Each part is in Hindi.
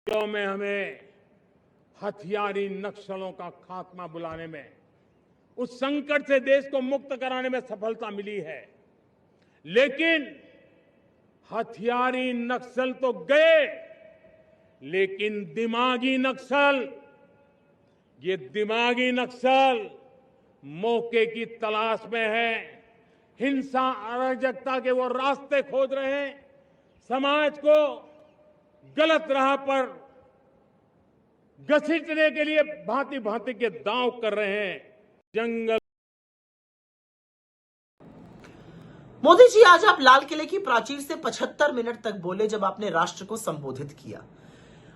में हमें हथियारी नक्सलों का खात्मा बुलाने में, उस संकट से देश को मुक्त कराने में सफलता मिली है। लेकिन हथियारी नक्सल तो गए, लेकिन दिमागी नक्सल, ये दिमागी नक्सल मौके की तलाश में है, हिंसा अराजकता के वो रास्ते खोज रहे हैं, समाज को गलत राह पर घसीटने के लिए भांति भांति के दांव कर रहे हैं। जंगल मोदी जी, आज आप लाल किले की प्राचीर से 75 मिनट तक बोले जब आपने राष्ट्र को संबोधित किया।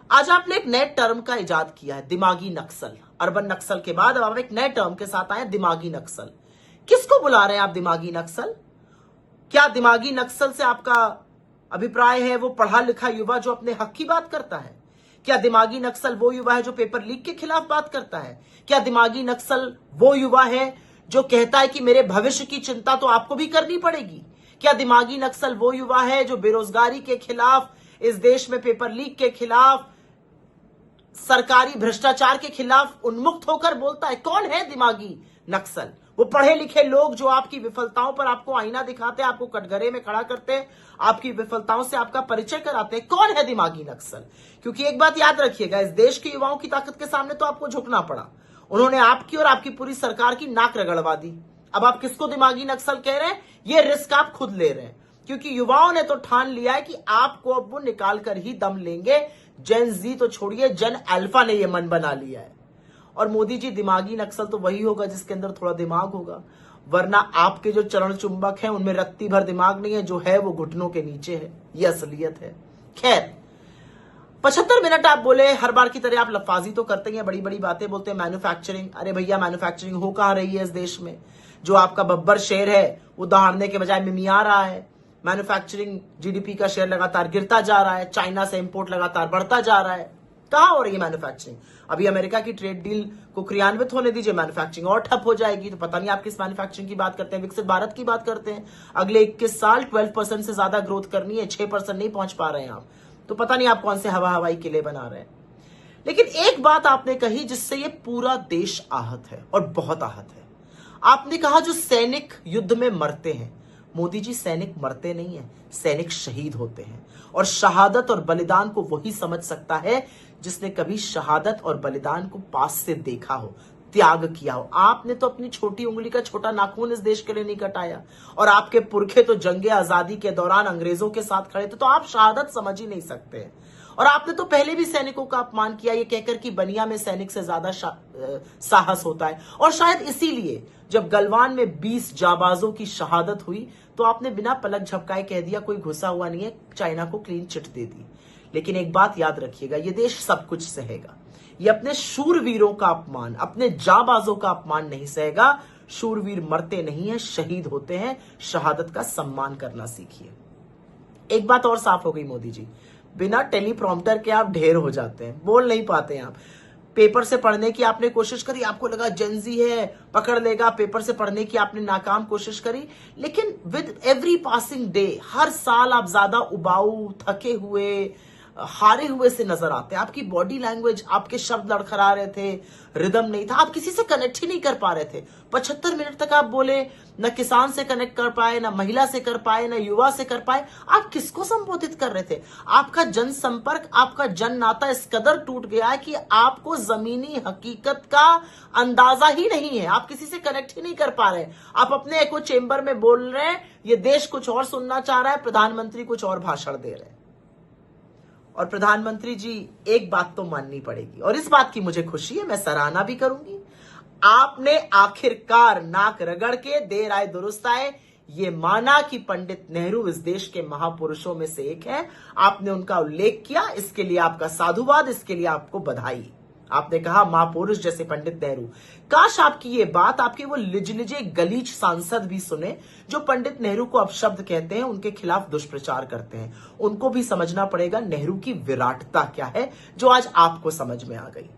आज आपने एक नए टर्म का इजाद किया है, दिमागी नक्सल। अर्बन नक्सल के बाद अब आप एक नए टर्म के साथ आए, दिमागी नक्सल। किसको बुला रहे हैं आप दिमागी नक्सल? क्या दिमागी नक्सल से आपका अभिप्राय है वो पढ़ा लिखा युवा जो अपने हक की बात करता है? क्या दिमागी नक्सल वो युवा है जो पेपर लीक के खिलाफ बात करता है? क्या दिमागी नक्सल वो युवा है जो कहता है कि मेरे भविष्य की चिंता तो आपको भी करनी पड़ेगी? क्या दिमागी नक्सल वो युवा है जो बेरोजगारी के खिलाफ, इस देश में पेपर लीक के खिलाफ, सरकारी भ्रष्टाचार के खिलाफ उन्मुक्त होकर बोलता है? कौन है दिमागी नक्सल? वो पढ़े लिखे लोग जो आपकी विफलताओं पर आपको आईना दिखाते हैं, आपको कटघरे में खड़ा करते हैं, आपकी विफलताओं से आपका परिचय कराते हैं। कौन है दिमागी नक्सल? क्योंकि एक बात याद रखिएगा, इस देश के युवाओं की ताकत के सामने तो आपको झुकना पड़ा। उन्होंने आपकी और आपकी पूरी सरकार की नाक रगड़वा दी। अब आप किसको दिमागी नक्सल कह रहे हैं, ये रिस्क आप खुद ले रहे हैं, क्योंकि युवाओं ने तो ठान लिया है कि आपको अब वो निकाल कर ही दम लेंगे। जेन जी तो छोड़िए, जेन अल्फा ने ये मन बना लिया है। और मोदी जी, दिमागी नक्सल तो वही होगा जिसके अंदर थोड़ा दिमाग होगा, वरना आपके जो चरण चुंबक हैं उनमें रत्ती भर दिमाग नहीं है, जो है वो घुटनों के नीचे है। ये असलियत है। खैर, 75 मिनट आप बोले, हर बार की तरह आप लफाजी तो करते हैं, बड़ी बड़ी बातें बोलते हैं। मैन्युफैक्चरिंग, अरे भैया मैन्युफैक्चरिंग हो कहां रही है इस देश में? जो आपका बब्बर शेर है वो दहाड़ने के बजाय मिमिया रहा है। मैन्युफैक्चरिंग जीडीपी का शेयर लगातार गिरता जा रहा है, चाइना से इंपोर्ट लगातार बढ़ता जा रहा है। कहां हो रही है मैन्युफैक्चरिंग? अभी अमेरिका की ट्रेड डील को क्रियान्वित होने दीजिए, मैन्युफैक्चरिंग और ठप हो जाएगी। तो पता नहीं आप किस मैन्युफैक्चरिंग की बात करते हैं। विकसित भारत की बात करते हैं, अगले 21 साल 12% से ज्यादा ग्रोथ करनी है, 6% नहीं पहुंच पा रहे हैं आप। तो पता नहीं आप कौन से हवाई किले बना रहे हैं। लेकिन एक बात आपने कही जिससे ये पूरा देश आहत है, और बहुत आहत है। आपने कहा जो सैनिक युद्ध में मरते हैं, मोदी जी, सैनिक मरते नहीं है, सैनिक शहीद होते हैं। और शहादत और बलिदान को वही समझ सकता है जिसने कभी शहादत और बलिदान को पास से देखा हो, त्याग किया हो। आपने तो अपनी छोटी उंगली का छोटा नाखून इस देश के लिए नहीं कटाया, और आपके पुरखे तो जंगे आजादी के दौरान अंग्रेजों के साथ खड़े थे, तो आप शहादत समझ ही नहीं सकते। और आपने तो पहले भी सैनिकों का अपमान किया, ये कहकर कि बनिया में सैनिक से ज्यादा साहस होता है। और शायद इसीलिए जब गलवान में 20 जाबाजों की शहादत हुई तो आपने बिना पलक झपकाए कह दिया कोई घुसा हुआ नहीं है, चाइना को क्लीन चिट दे दी। लेकिन एक बात याद रखिएगा, ये देश सब कुछ सहेगा, ये अपने शूरवीरों का अपमान, अपने जाबाजों का अपमान नहीं सहेगा। शूरवीर मरते नहीं है, शहीद होते हैं। शहादत का सम्मान करना सीखिए। एक बात और साफ हो गई मोदी जी, बिना टेलीप्रॉम्प्टर के आप ढेर हो जाते हैं, बोल नहीं पाते हैं आप। पेपर से पढ़ने की आपने कोशिश करी, आपको लगा जेंजी है पकड़ लेगा, पेपर से पढ़ने की आपने नाकाम कोशिश करी। लेकिन विद एवरी पासिंग डे, हर साल आप ज्यादा उबाऊ, थके हुए, हारे हुए से नजर आते हैं। आपकी बॉडी लैंग्वेज, आपके शब्द लड़खड़ा रहे थे, रिदम नहीं था, आप किसी से कनेक्ट ही नहीं कर पा रहे थे। 75 मिनट तक आप बोले, न किसान से कनेक्ट कर पाए, न महिला से कर पाए, न युवा से कर पाए। आप किसको संबोधित कर रहे थे? आपका जनसंपर्क, आपका जन नाता इस कदर टूट गया है कि आपको जमीनी हकीकत का अंदाजा ही नहीं है। आप किसी से कनेक्ट ही नहीं कर पा रहे। आप अपने एको चेंबर में बोल रहे हैं, ये देश कुछ और सुनना चाह रहा है, प्रधानमंत्री कुछ और भाषण दे रहे हैं। और प्रधानमंत्री जी, एक बात तो माननी पड़ेगी, और इस बात की मुझे खुशी है, मैं सराहना भी करूंगी। आपने आखिरकार नाक रगड़ के, देर आए दुरुस्त आए, ये माना कि पंडित नेहरू इस देश के महापुरुषों में से एक है। आपने उनका उल्लेख किया, इसके लिए आपका साधुवाद, इसके लिए आपको बधाई। आपने कहा महापुरुष जैसे पंडित नेहरू। काश आपकी ये बात आपके वो लिजलिजे गलीच सांसद भी सुने जो पंडित नेहरू को अपशब्द कहते हैं, उनके खिलाफ दुष्प्रचार करते हैं। उनको भी समझना पड़ेगा नेहरू की विराटता क्या है, जो आज आपको समझ में आ गई।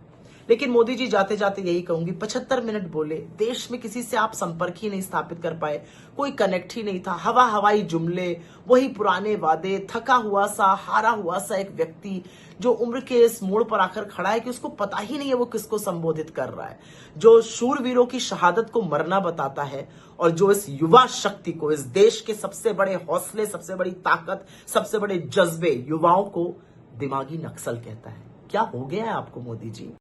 लेकिन मोदी जी जाते जाते यही कहूंगी, 75 मिनट बोले, देश में किसी से आप संपर्क ही नहीं स्थापित कर पाए, कोई कनेक्ट ही नहीं था, हवाई जुमले, वही पुराने वादे, थका हुआ सा, हारा हुआ सा एक व्यक्ति जो उम्र के इस मोड़ पर आकर खड़ा है कि उसको पता ही नहीं है वो किसको संबोधित कर रहा है, जो शूरवीरों की शहादत को मरना बताता है और जो इस युवा शक्ति को, इस देश के सबसे बड़े हौसले, सबसे बड़ी ताकत, सबसे बड़े जज्बे युवाओं को दिमागी नक्सल कहता है। क्या हो गया है आपको मोदी जी?